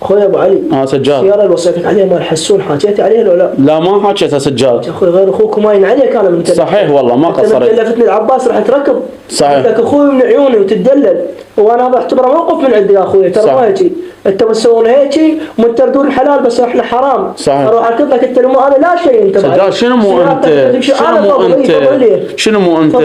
اخوي ابو علي سجاد. السياره اللي وصيتك عليها مال حسون حكيت عليها ولا لا؟ لا ما حكيتها سجاد. يا اخوي غير اخوك ماين عليك انا من صحيح والله ما قصرت. انت لفتني العباس راح تركب. صحيح. لك اخوي من عيوني وتدلل، وانا بعتبره موقف من عندي يا اخوي، ترى ما هيك انت بتسوون هيك ومن تردون الحلال بس احنا حرام. صحيح. اروح اركض لك انت مو انا لا شيء انت سجاد. شنو مو انت؟ شنو مو انت؟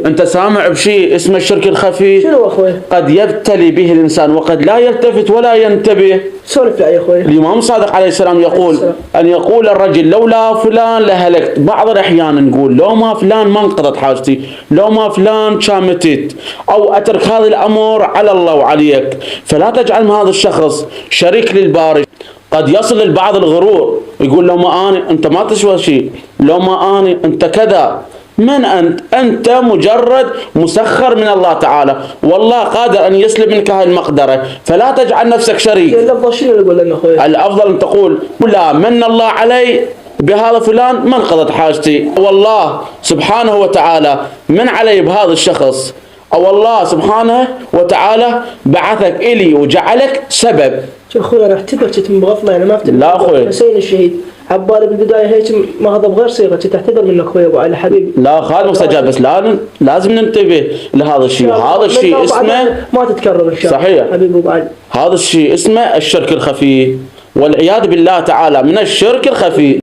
انت سامع بشيء اسمه الشرك الخفي؟ شنو اخوي؟ قد يبتلي به الانسان وقد لا يلتفت ولا ينتبه. سولف لي يا اخوي. الامام صادق عليه السلام يقول ان يقول الرجل لولا فلان لهلكت. بعض الاحيان نقول لو ما فلان ما انقضت حاجتي، لو ما فلان كان متت، او اترك هذا الامر على الله وعليك. فلا تجعل من هذا الشخص شريك للباري. قد يصل البعض الغرور يقول لو ما اني انت ما تسوى شيء، لو ما اني انت كذا. من أنت؟ أنت مجرد مسخر من الله تعالى، والله قادر أن يسلب منك هاي المقدرة، فلا تجعل نفسك شريك. الأفضل شنو نقول لنا أخوي؟ الأفضل أن تقول لا من الله علي بهذا فلان ما انقضت حاجتي، والله سبحانه وتعالى من علي بهذا الشخص، أو الله سبحانه وتعالى بعثك إلي وجعلك سبب. شو أخوي أنا أعتبر كنت بغفلة، أنا ما أفتكر. لا أخوي حسين الشهيد عبالي بالبداية هيك ما هذا بغير صيغة، كنت أعتذر منك أخوي أبو علي حبيبي. لا خالد مستجاب، بس لازم ننتبه لهذا الشيء. هذا الشيء اسمه ما تتكرر إن شاء الله. صحيح حبيبي أبو علي. هذا الشيء اسمه الشرك الخفي، والعياذ بالله تعالى من الشرك الخفي.